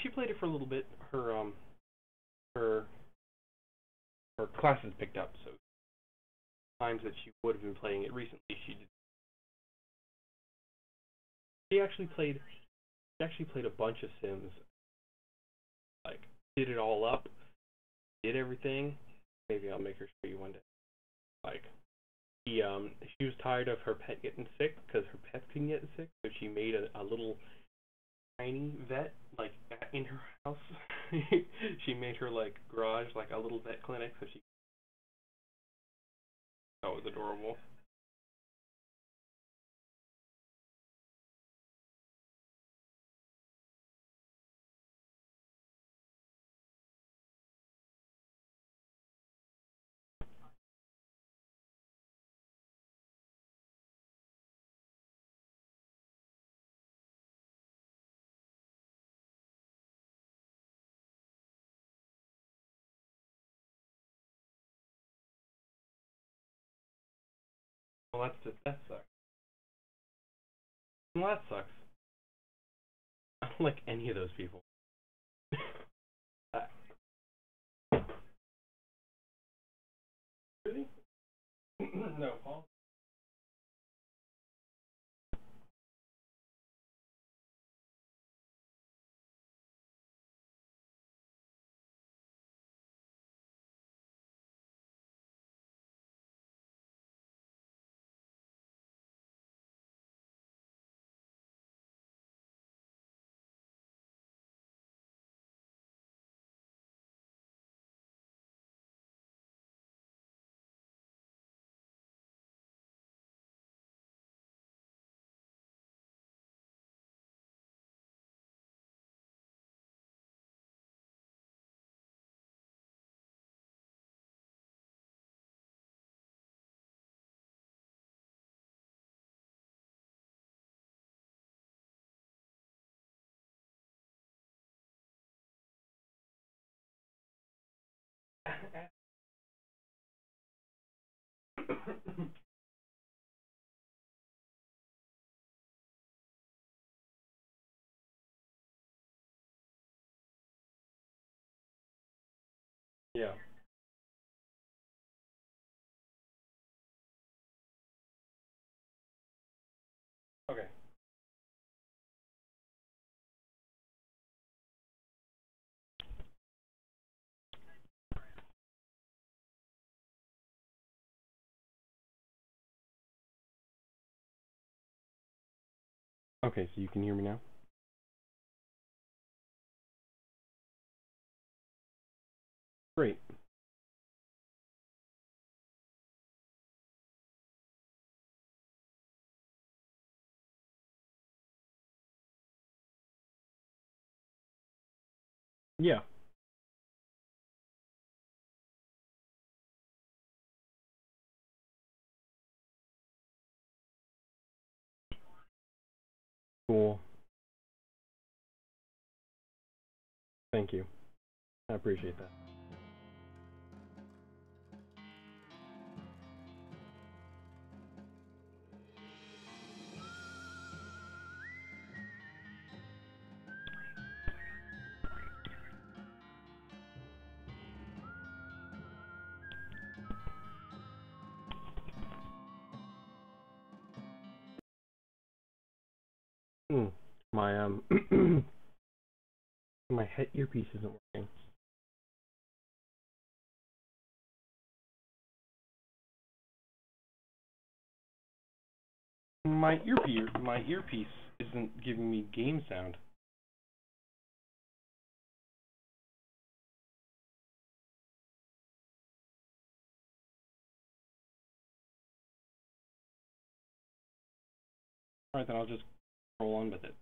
She played it for a little bit. Her her classes picked up, so times that she would have been playing it recently, she did. She actually played. She actually played a bunch of Sims. Like did it all up, did everything. Maybe I'll make her show you one day. Like she was tired of her pet getting sick because her pet can get sick, so she made a little tiny vet like in her house. She made her like garage like a little vet clinic, so she. That was adorable. Well, that sucks. Well, that sucks. I don't like any of those people. uh, really? No, Paul. Yeah. Okay. Okay, so you can hear me now? Great. Yeah. Cool. Thank you. I appreciate that. Hmm. My my head earpiece isn't working. My earpiece isn't giving me game sound. All right, then I'll just roll on with it.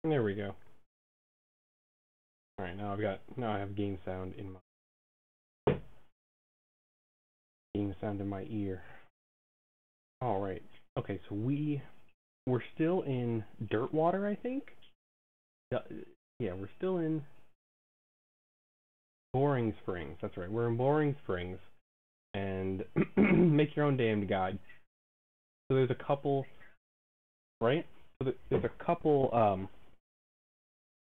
There we go. Alright, now I have game sound in my ear. Alright. Okay, so we're still in Dirtwater, I think? Yeah, we're still in Boring Springs. That's right. We're in Boring Springs. And make your own damned guide. So there's a couple, right? So there's a couple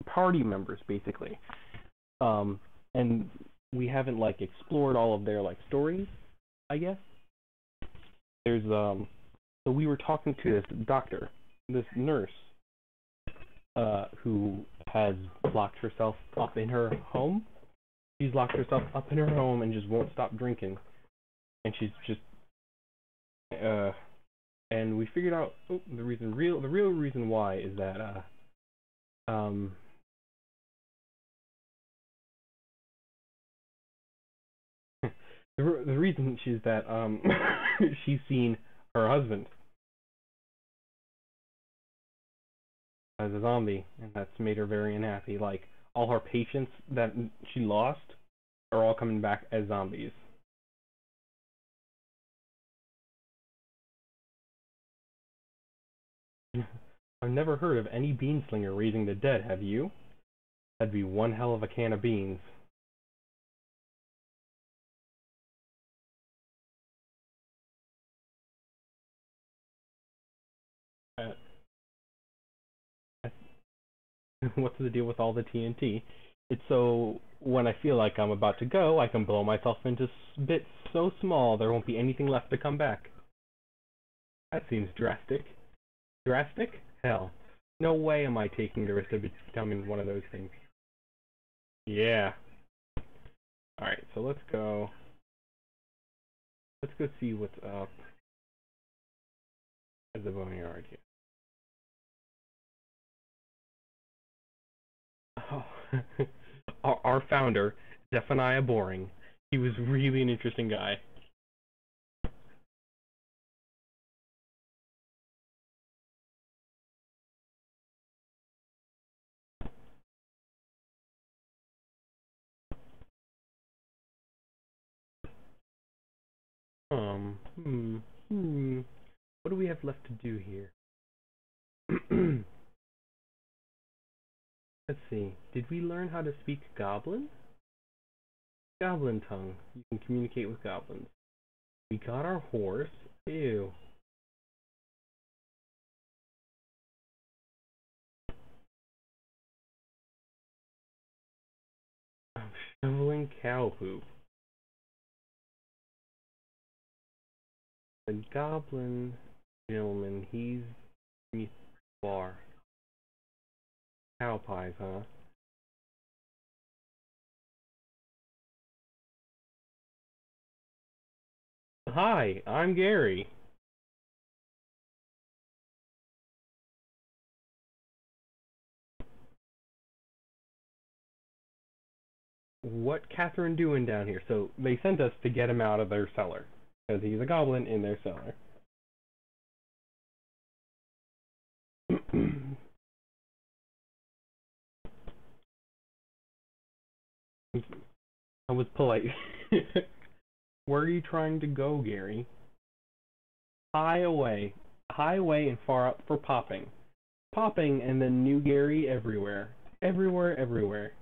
party members basically. And we haven't like explored all of their like stories, I guess. There's so we were talking to this doctor, this nurse, who has locked herself up in her home. She's locked herself up in her home and just won't stop drinking. And she's just and we figured out the real reason why is that the reason is that she's seen her husband as a zombie, and that's made her very unhappy. Like all her patients that she lost are all coming back as zombies. I've never heard of any beanslinger raising the dead, have you? That'd be one hell of a can of beans. What's the deal with all the TNT? It's so when I feel like I'm about to go, I can blow myself into bits so small there won't be anything left to come back. That seems drastic. Drastic? Hell. No way am I taking the risk of becoming one of those things. Yeah. Alright, so let's go. Let's go see what's up at the boneyard here. Oh. Our founder, Zephaniah Boring. He was really an interesting guy. What do we have left to do here? Let's see. Did we learn how to speak Goblin? Goblin tongue. You can communicate with goblins. We got our horse. Ew. I'm shoveling cow poop. The goblin gentleman, he's beneath the bar. Cow pies, huh? Hi, I'm Gary. What Catherine doing down here? So they sent us to get him out of their cellar because he's a goblin in their cellar. I was polite. Where are you trying to go, Gary? High away and far up for popping. Popping and then new Gary everywhere. Everywhere, everywhere.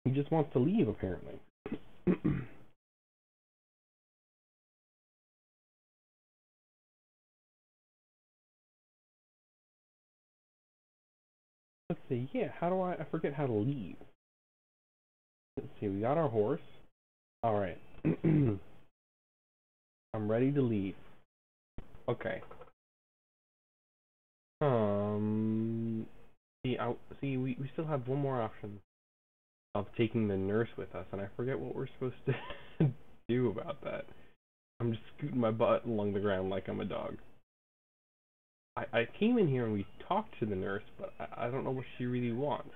He just wants to leave, apparently. Let's see, yeah, how do I forget how to leave. Let's see, we got our horse. Alright. I'm ready to leave. Okay. We still have one more option of taking the nurse with us, and I forget what we're supposed to do about that. I'm just scooting my butt along the ground like I'm a dog. I came in here and we talked to the nurse, but I don't know what she really wants.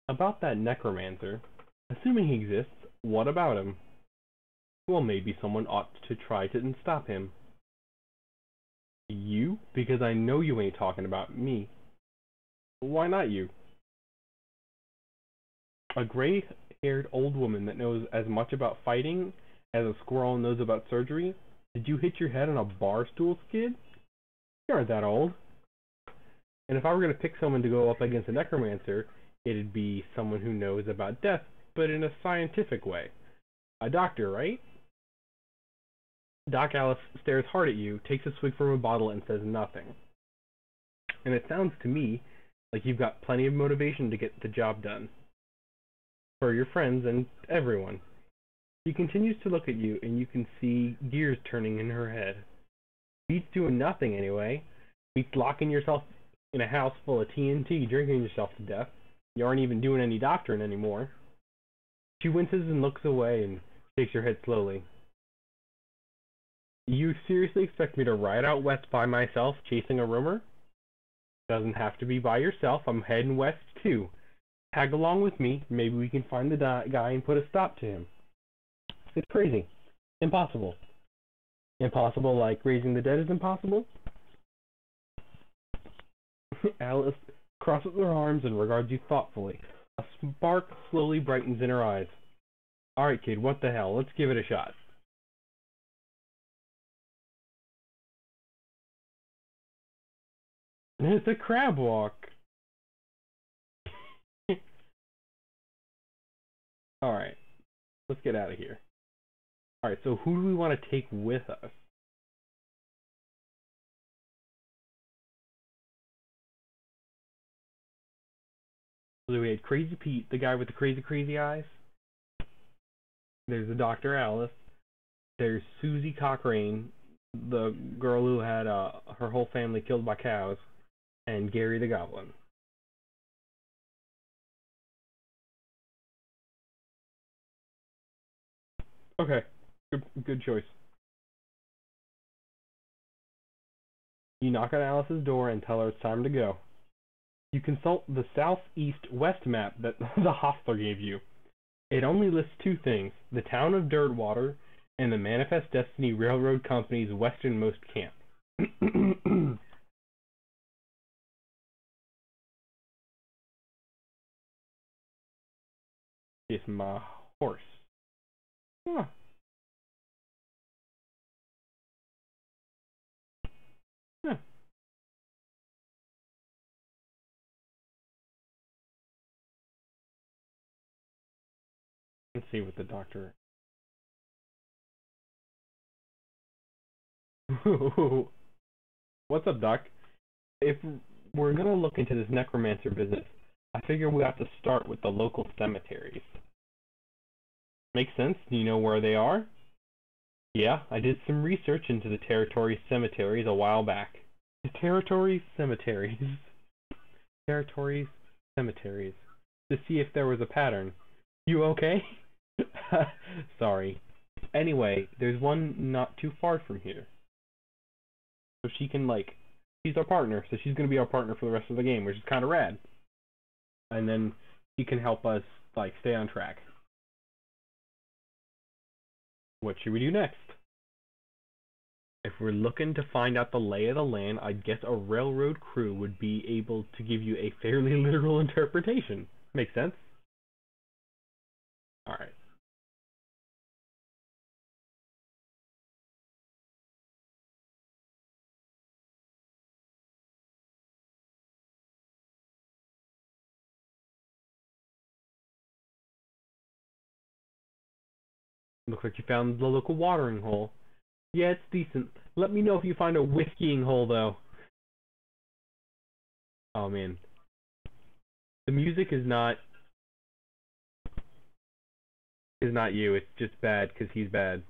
About that necromancer. Assuming he exists, what about him? Well, maybe someone ought to try to stop him. You? Because I know you ain't talking about me. Why not you? A gray-haired old woman that knows as much about fighting as a squirrel knows about surgery? Did you hit your head on a bar stool skid? You aren't that old. And if I were going to pick someone to go up against a necromancer, it'd be someone who knows about death, but in a scientific way. A doctor, right? Doc Alice stares hard at you, takes a swig from a bottle, and says nothing. And it sounds to me like you've got plenty of motivation to get the job done. For your friends and everyone. She continues to look at you, and you can see gears turning in her head. Beats doing nothing anyway. Beats locking yourself in a house full of TNT, drinking yourself to death. You aren't even doing any doctoring anymore. She winces and looks away and shakes her head slowly. You seriously expect me to ride out west by myself, chasing a rumor? Doesn't have to be by yourself. I'm heading west too. Tag along with me. Maybe we can find the guy and put a stop to him. It's crazy. Impossible. Impossible like raising the dead is impossible? Alice crosses her arms and regards you thoughtfully. A spark slowly brightens in her eyes. Alright, kid, what the hell? Let's give it a shot. It's a crab walk. Alright. Let's get out of here. Alright, so who do we want to take with us? So we had Crazy Pete, the guy with the crazy eyes. There's the Dr. Alice. There's Susie Cochrane, the girl who had her whole family killed by cows. And Gary the Goblin. Okay, good choice. You knock on Alice's door and tell her it's time to go. You consult the southeast-west map that the hostler gave you. It only lists two things, the town of Dirtwater and the Manifest Destiny Railroad Company's westernmost camp. It's my horse. Huh. Huh. Let's see what the doctor... What's up, Doc? If we're gonna look into this necromancer business, I figure we have to start with the local cemeteries. Makes sense. Do you know where they are? Yeah, I did some research into the territory cemeteries a while back. The territory cemeteries. Territories cemeteries. To see if there was a pattern. You okay? Sorry. Anyway, there's one not too far from here. So she can, she's our partner, so she's going to be our partner for the rest of the game, which is kind of rad. And then she can help us, stay on track. What should we do next? If we're looking to find out the lay of the land, I'd guess a railroad crew would be able to give you a fairly literal interpretation. Makes sense? Alright. Looks like you found the local watering hole. Yeah, it's decent. Let me know if you find a whiskeying hole, though. Oh, man. The music is not you. It's just bad because he's bad.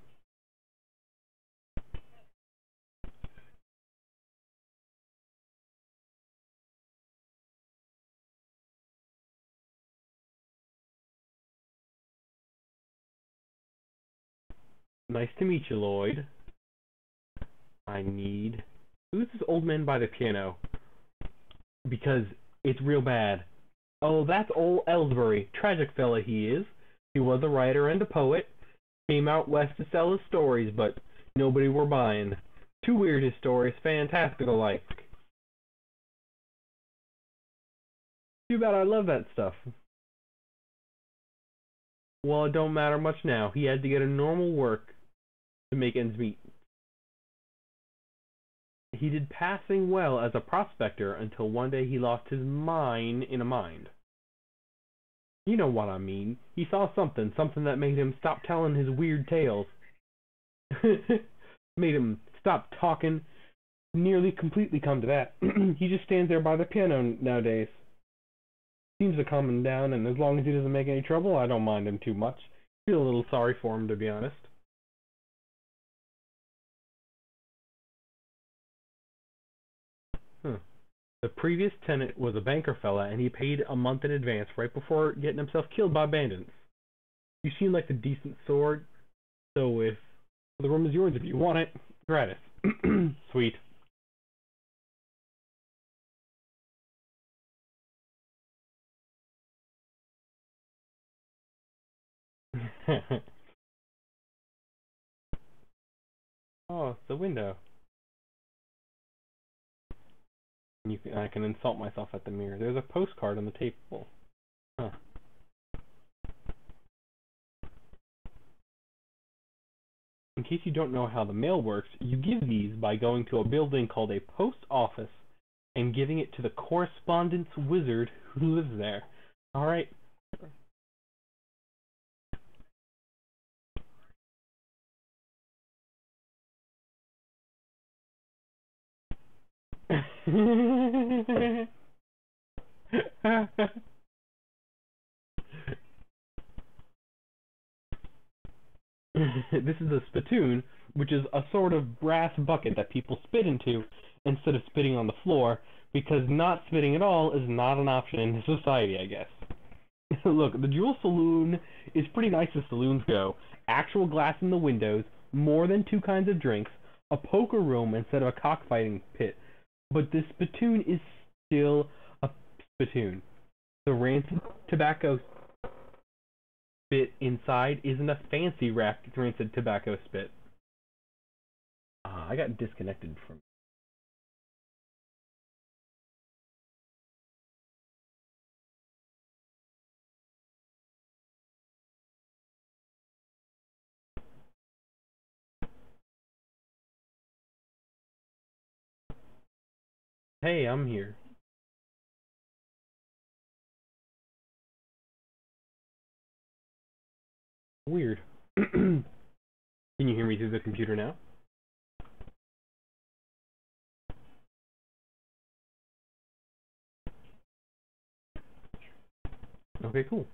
Nice to meet you, Lloyd. Who's this old man by the piano? Because it's real bad. Oh, that's old Ellsbury. Tragic fella he is. He was a writer and a poet. Came out west to sell his stories, but nobody were buying. Too weird his stories, fantastical like. Too bad, I love that stuff. Well, it don't matter much now. He had to get a normal work to make ends meet. He did passing well as a prospector until one day he lost his mind in a mind. You know what I mean. He saw something that made him stop telling his weird tales. Made him stop talking. Nearly completely come to that. He just stands there by the piano nowadays. Seems to calm him down, and as long as he doesn't make any trouble, I don't mind him too much. Feel a little sorry for him, to be honest. Huh. The previous tenant was a banker fella, and he paid a month in advance right before getting himself killed by bandits. You seem like a decent sort, so if the room is yours if you want it, gratis. Sweet. Oh, it's the window. I can insult myself at the mirror. There's a postcard on the table. Huh. In case you don't know how the mail works, you give these by going to a building called a post office and giving it to the correspondence wizard who lives there. Alright. This is a spittoon, which is a sort of brass bucket that people spit into instead of spitting on the floor, because not spitting at all is not an option in society, I guess. Look, the Jewel Saloon is pretty nice as saloons go. Actual glass in the windows, more than two kinds of drinks, a poker room instead of a cockfighting pit. But this spittoon is still a spittoon. The rancid tobacco spit inside isn't a fancy rancid tobacco spit. I got disconnected from. Hey, I'm here. Weird. Can you hear me through the computer now? Okay, cool.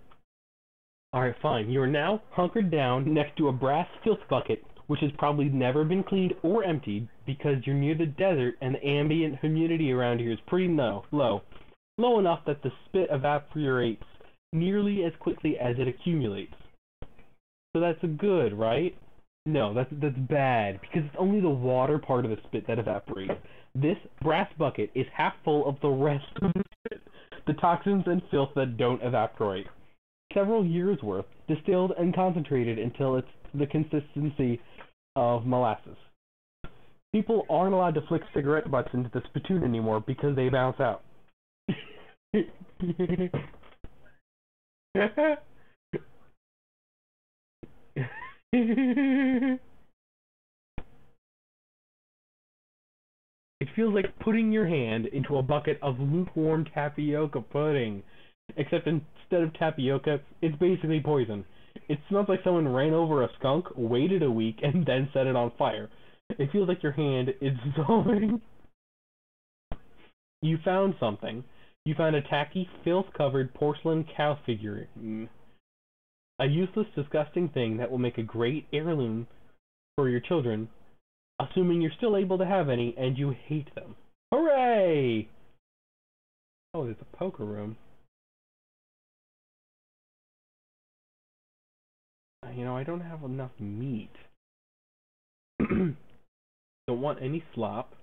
Alright, fine. You are now hunkered down next to a brass filth bucket, which has probably never been cleaned or emptied because you're near the desert and the ambient humidity around here is pretty low. Low enough that the spit evaporates nearly as quickly as it accumulates. So that's good, right? No, that's bad, because it's only the water part of the spit that evaporates. This brass bucket is half full of the rest of the spit, the toxins and filth that don't evaporate. Several years' worth, distilled and concentrated until it's the consistency of molasses. People aren't allowed to flick cigarette butts into the spittoon anymore because they bounce out. It feels like putting your hand into a bucket of lukewarm tapioca pudding. Except instead of tapioca, it's basically poison. It smells like someone ran over a skunk, waited a week, and then set it on fire. It feels like your hand is dissolving. You found something. You found a tacky, filth-covered porcelain cow figure. A useless, disgusting thing that will make a great heirloom for your children, assuming you're still able to have any and you hate them. Hooray! Oh, there's a poker room. You know, I don't have enough meat. Don't want any slop.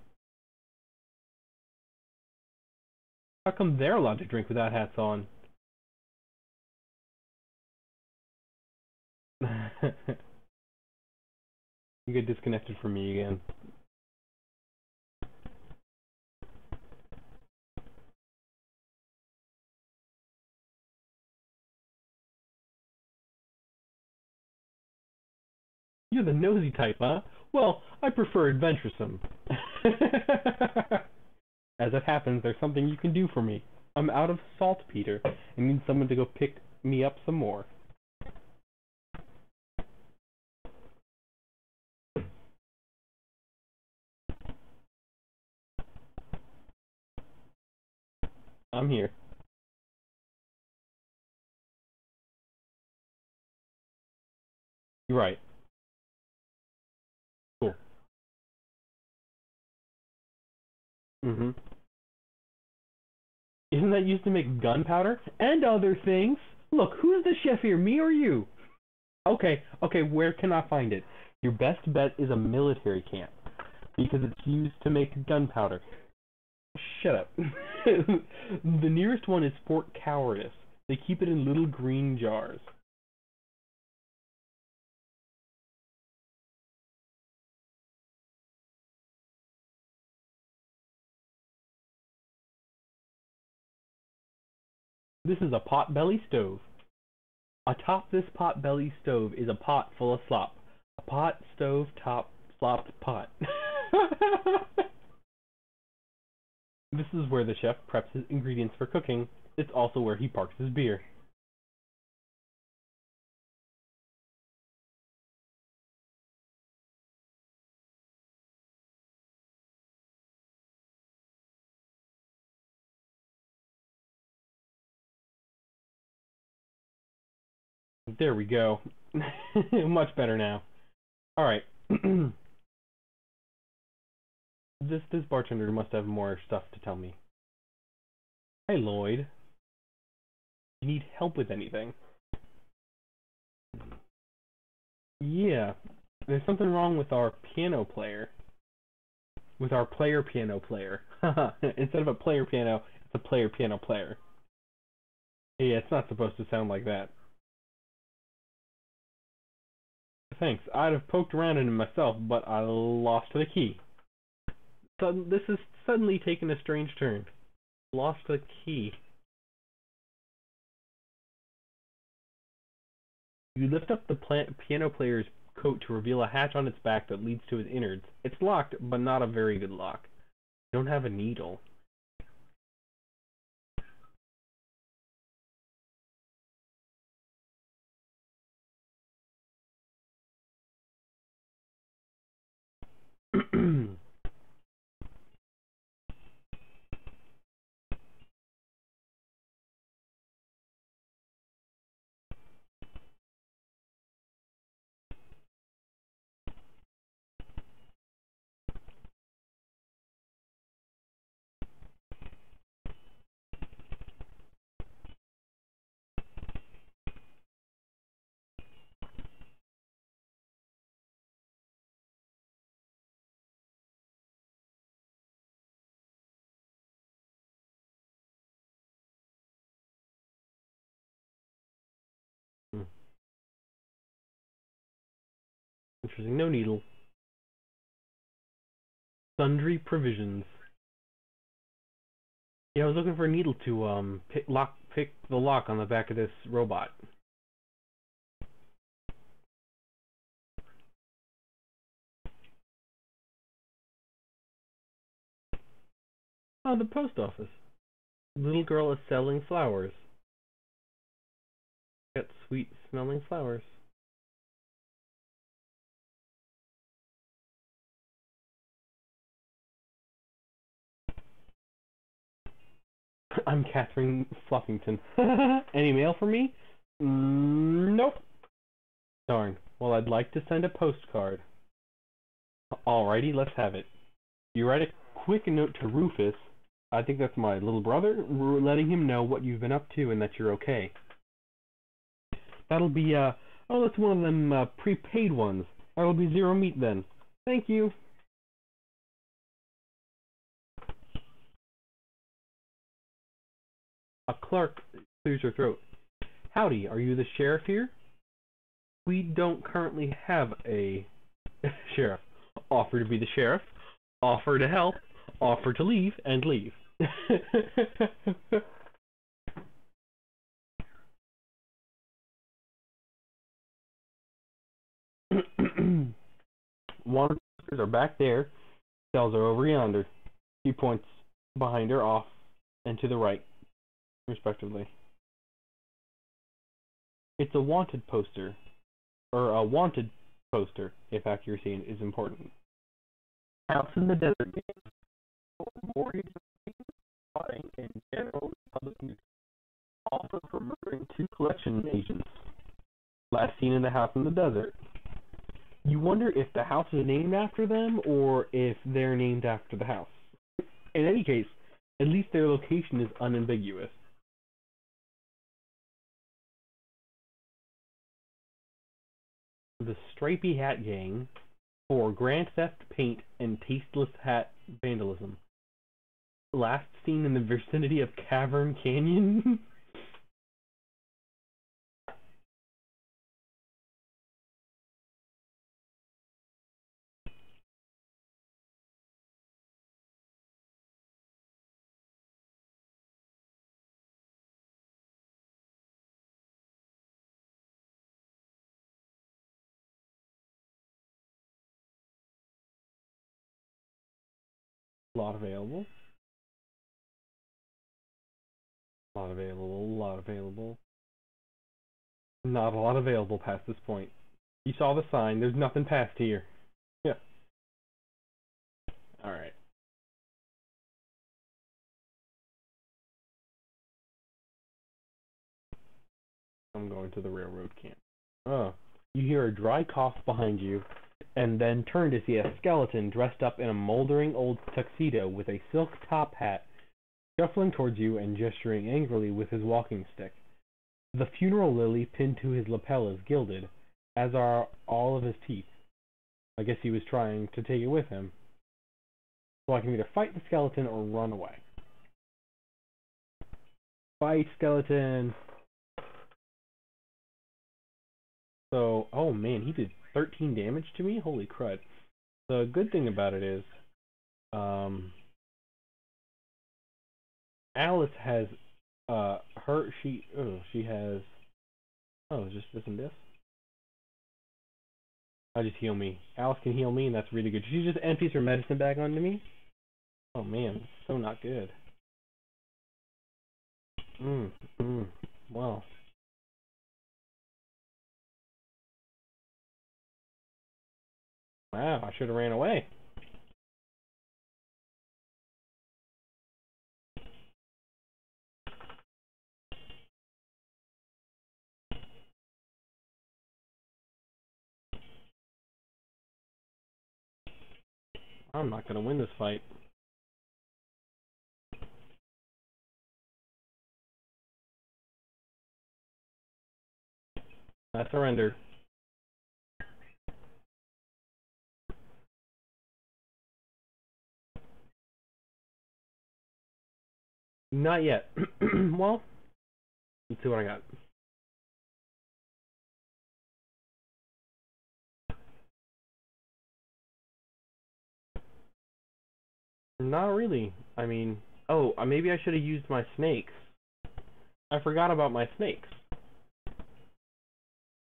How come they're allowed to drink without hats on? You get disconnected from me again. You're the nosy type, huh? Well, I prefer adventuresome. As it happens, there's something you can do for me. I'm out of saltpeter and need someone to go pick me up some more. I'm here. You're right. Cool. Mm-hmm. Isn't that used to make gunpowder? And other things? Look, who's the chef here, me or you? Okay, where can I find it? Your best bet is a military camp, because it's used to make gunpowder. Shut up. The nearest one is Fort Cowardice. They keep it in little green jars. This is a pot-belly stove. Atop this pot-belly stove is a pot full of slop. A pot, stove, top, slopped pot. This is where the chef preps his ingredients for cooking. It's also where he parks his beer. There we go. Much better now. Alright. This bartender must have more stuff to tell me. Hey Lloyd. You need help with anything? Yeah. There's something wrong with our piano player. With our player piano player. Instead of a player piano, it's a player piano player. Yeah, it's not supposed to sound like that. Thanks. I'd have poked around in it myself, but I lost the key. So this has suddenly taken a strange turn. Lost the key. You lift up the piano player's coat to reveal a hatch on its back that leads to his innards. It's locked, but not a very good lock. You don't have a needle. Interesting. No needle. Sundry provisions. Yeah, I was looking for a needle to pick the lock on the back of this robot. Oh, the post office. Little girl is selling flowers. Got sweet smelling flowers. I'm Catherine Fluffington. Any mail for me? Nope. Darn. Well, I'd like to send a postcard. Alrighty, let's have it. You write a quick note to Rufus. I think that's my little brother, letting him know what you've been up to and that you're okay. That'll be, oh, that's one of them prepaid ones. That'll be zero meat then. Thank you. A clerk clears her throat. Howdy, are you the sheriff here? We don't currently have a sheriff. Offer to be the sheriff, offer to help, offer to leave, and leave. Wanted posters are back there. Cells are over yonder. She points behind her, off, and to the right, respectively. It's a wanted poster, or a wanted poster, if accuracy is important. House in the Desert Games, mortgage, spotting, and general public news. Also for murdering 2 collection agents. Last seen in the house in the desert. You wonder if the house is named after them, or if they're named after the house. In any case, at least their location is unambiguous. The Stripy Hat Gang for grand theft, paint, and tasteless hat vandalism. Last seen in the vicinity of Cavern Canyon. Lot available. Lot available. Lot available. Not a lot available past this point. You saw the sign. There's nothing past here. Yeah. Alright. I'm going to the railroad camp. Oh. You hear a dry cough behind you, and then turn to see a skeleton dressed up in a moldering old tuxedo with a silk top hat, shuffling towards you and gesturing angrily with his walking stick. The funeral lily pinned to his lapel is gilded, as are all of his teeth. I guess he was trying to take it with him. So I can either fight the skeleton or run away. Fight, skeleton! So, oh man, he did 13 damage to me? Holy crud. The good thing about it is, Alice has, she has, just this and this? I'll just heal me. Alice can heal me, and that's really good. She just empties her medicine bag onto me? Oh man, so not good. Well. Wow, I should have ran away. I'm not gonna win this fight. I surrender. Not yet. Well, let's see what I got. Not really. I mean, oh, maybe I should have used my snakes. I forgot about my snakes.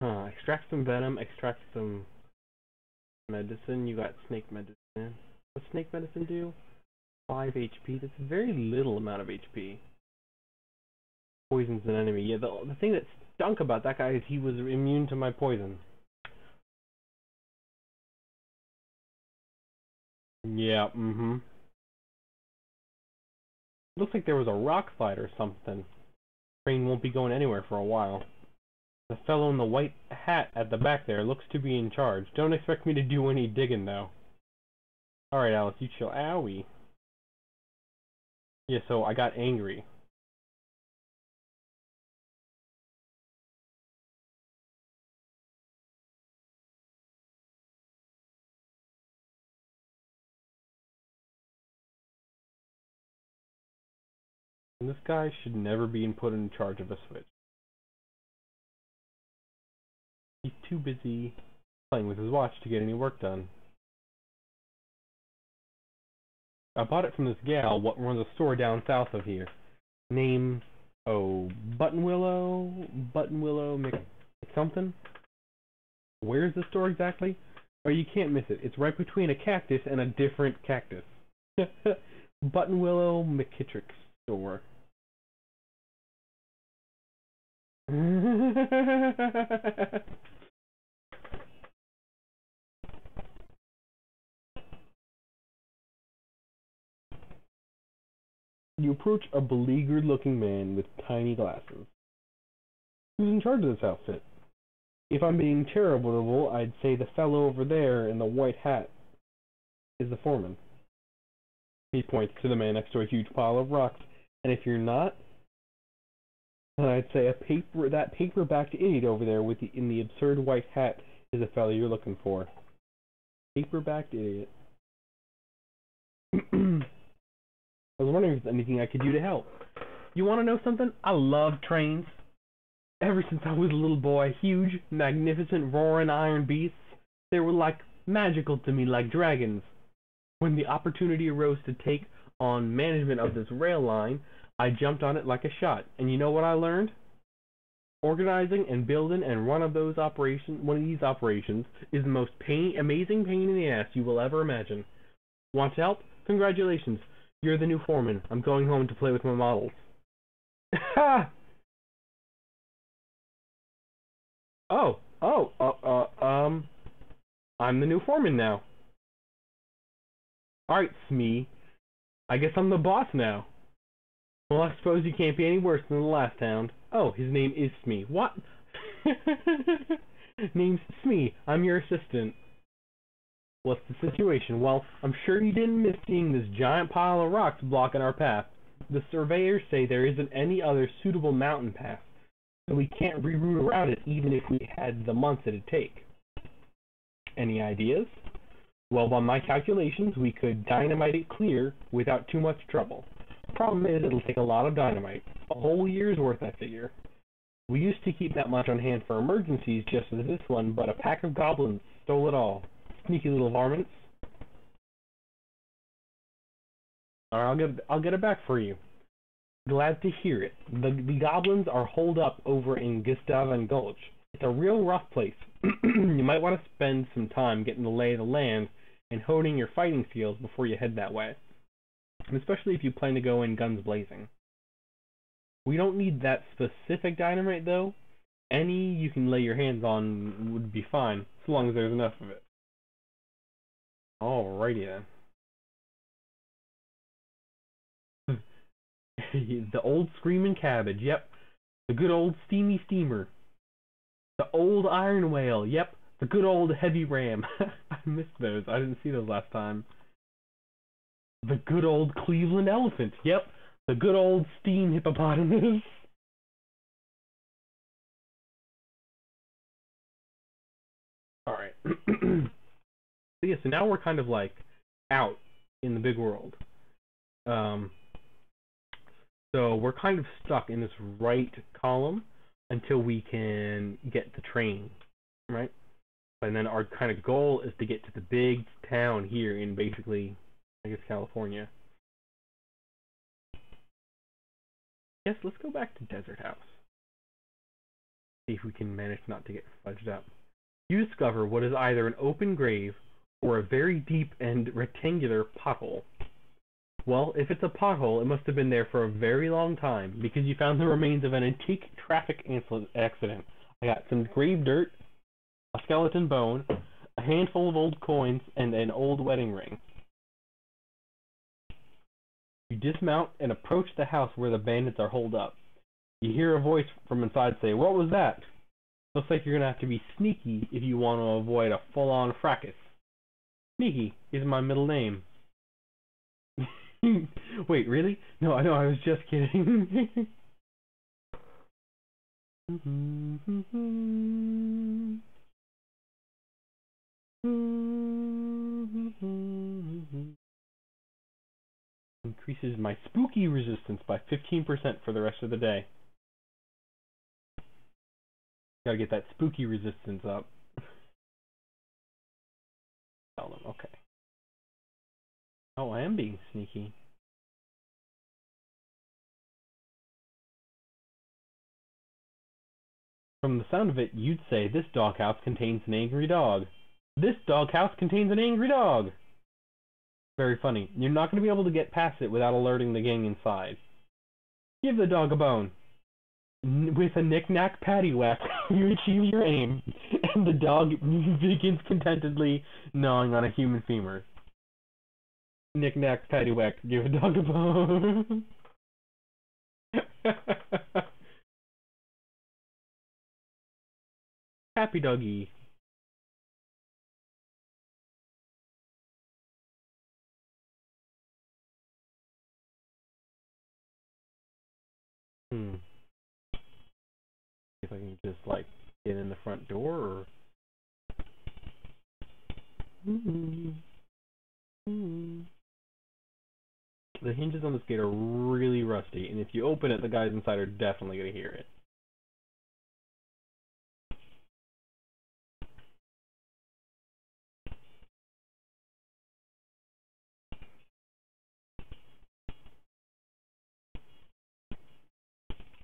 Extract some venom, extract some medicine. You got snake medicine. What's snake medicine do? 5 HP. That's a very little amount of HP. Poison's an enemy. Yeah, the thing that stunk about that guy is he was immune to my poison. Yeah, Looks like there was a rock slide or something. Train won't be going anywhere for a while. The fellow in the white hat at the back there looks to be in charge. Don't expect me to do any digging, though. Alright, Alice, you chill. Owie. Yeah, so I got angry. And this guy should never be put in charge of a switch. He's too busy playing with his watch to get any work done. I bought it from this gal what runs a store down south of here. Name, Buttonwillow something? Where's the store exactly? Oh, you can't miss it. It's right between a cactus and a different cactus. Buttonwillow McKittrick's store. You approach a beleaguered-looking man with tiny glasses. Who's in charge of this outfit? If I'm being charitable, I'd say the fellow over there in the white hat is the foreman. He points to the man next to a huge pile of rocks. And if you're not, then I'd say that paper-backed idiot over there in the absurd white hat is the fellow you're looking for. Paper-backed idiot. I was wondering if there's anything I could do to help. You want to know something? I love trains. Ever since I was a little boy, huge, magnificent, roaring iron beasts, they were like magical to me, like dragons. When the opportunity arose to take on management of this rail line, I jumped on it like a shot. And you know what I learned? Organizing and building and one of these operations is the most amazing pain in the ass you will ever imagine. Want help? Congratulations. You're the new foreman. I'm going home to play with my models. Ha! I'm the new foreman now. Alright, Smee. I guess I'm the boss now. Well, I suppose you can't be any worse than the last hound. Oh, his name is Smee. What? Name's Smee. I'm your assistant. What's the situation? Well, I'm sure you didn't miss seeing this giant pile of rocks blocking our path. The surveyors say there isn't any other suitable mountain path, so we can't reroute around it even if we had the months it'd take. Any ideas? Well, by my calculations, we could dynamite it clear without too much trouble. Problem is, it'll take a lot of dynamite. A whole year's worth, I figure. We used to keep that much on hand for emergencies just as this one, but a pack of goblins stole it all. Sneaky little varmints. Alright, I'll get it back for you. Glad to hear it. The goblins are holed up over in Gustavan Gulch. It's a real rough place. You might want to spend some time getting the lay of the land and honing your fighting skills before you head that way. And especially if you plan to go in guns blazing. We don't need that specific dynamite though. Any you can lay your hands on would be fine, so long as there's enough of it. Alrighty then. The old screaming cabbage, yep. The good old steamy steamer. The old iron whale, yep. The good old heavy ram. I missed those. I didn't see those last time. The good old Cleveland elephant, yep. The good old steam hippopotamus. Alright. Yeah, so now we're kind of like out in the big world. So we're kind of stuck in this right column until we can get the train, right? And then our kind of goal is to get to the big town here in basically, I guess, California. Yes, let's go back to Desert House. See if we can manage not to get fudged up. You discover what is either an open grave or a very deep and rectangular pothole. Well, if it's a pothole, it must have been there for a very long time, because you found the remains of an antique traffic accident. I got some grave dirt, a skeleton bone, a handful of old coins, and an old wedding ring. You dismount and approach the house where the bandits are holed up. You hear a voice from inside say, "What was that?" Looks like you're going to have to be sneaky if you want to avoid a full-on fracas. Sneaky is my middle name. Wait, really? No, I know, I was just kidding. Increases my spooky resistance by 15% for the rest of the day. Gotta get that spooky resistance up. Tell them, okay. Oh, I am being sneaky. From the sound of it, you'd say this doghouse contains an angry dog. This doghouse contains an angry dog! Very funny. You're not going to be able to get past it without alerting the gang inside. Give the dog a bone. With a knick-knack paddywhack, you achieve your aim, and the dog begins contentedly gnawing on a human femur. Knick-knack paddywhack, give a dog a bone. Happy doggy. If I can just like get in the front door, or the hinges on this gate are really rusty, and if you open it, the guys inside are definitely gonna hear it.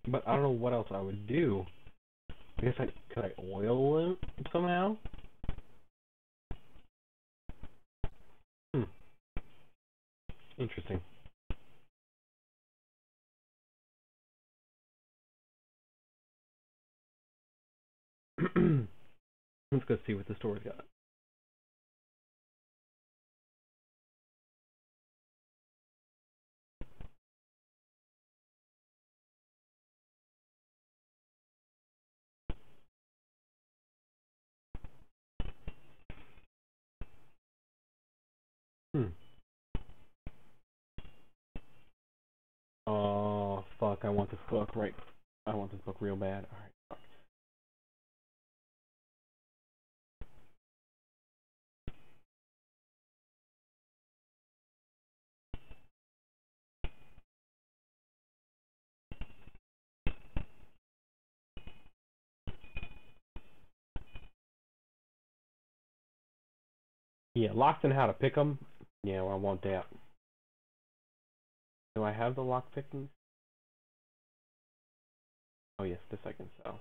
But I don't know what else I would do. I guess could I oil them somehow? Interesting. Let's go see what the store's got. Oh, fuck, I want this book, right? I want this book real bad. Alright, fuck. Yeah, locks and how to pick them. Yeah, well, I want that. Do I have the lock picking? Oh yes, this I can sell.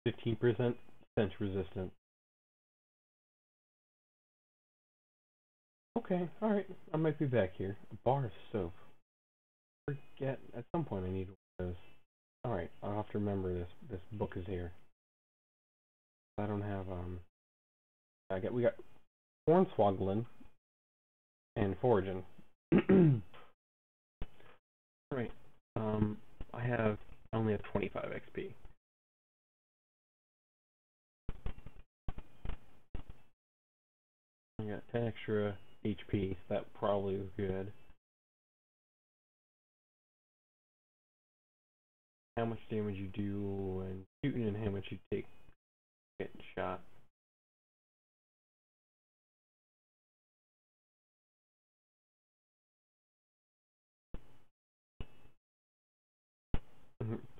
%, stench resistant. Okay, alright. I might be back here. A bar of soap. Forget, at some point I need one of those. Alright, I'll have to remember this book is here. I don't have, we got hornswoggling and foraging. Right. I only have 25 XP. I got 10 extra HP, so that probably is good. How much damage you do and shooting, and how much you take getting shot.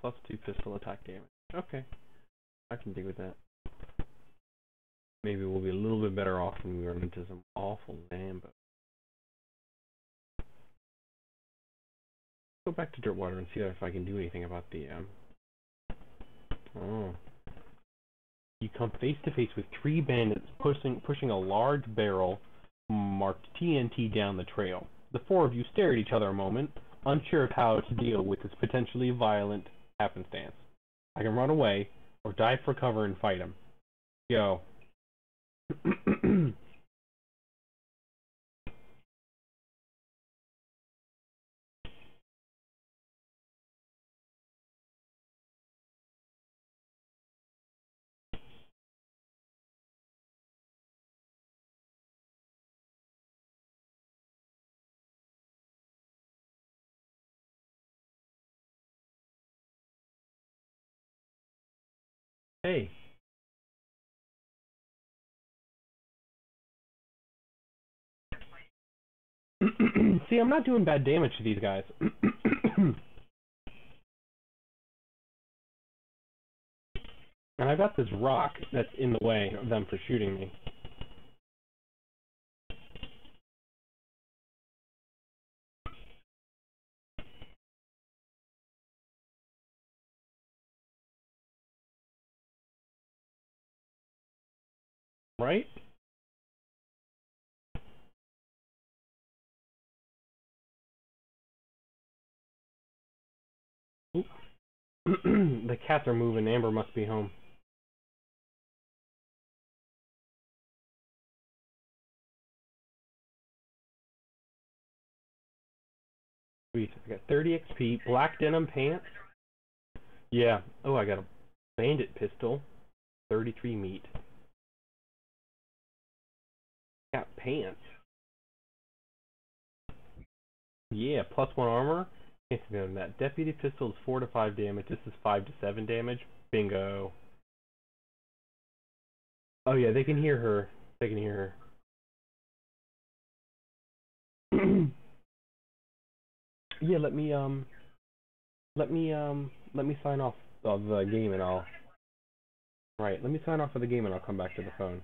Plus 2 pistol attack damage. Okay, I can dig with that. Maybe we'll be a little bit better off when we run into some awful Zambos. Go back to Dirtwater and see if I can do anything about the Oh. You come face to face with 3 bandits pushing a large barrel marked TNT down the trail. The 4 of you stare at each other a moment, unsure of how to deal with this potentially violent happenstance. I can run away, or dive for cover and fight him. Go. Hey. See, I'm not doing bad damage to these guys. And I've got this rock that's in the way of them for shooting me. Right? The cats are moving. Amber must be home. Sweet. I got 30 XP. Black denim pants. Yeah. Oh, I got a bandit pistol. 33 meat. Got pants. Yeah, +1 armor. Can't see on that. Deputy pistol is 4 to 5 damage. This is 5 to 7 damage. Bingo. Oh yeah, they can hear her. They can hear her. Yeah, let me sign off of the game and I'll. Right, let me sign off of the game and I'll come back to the phone.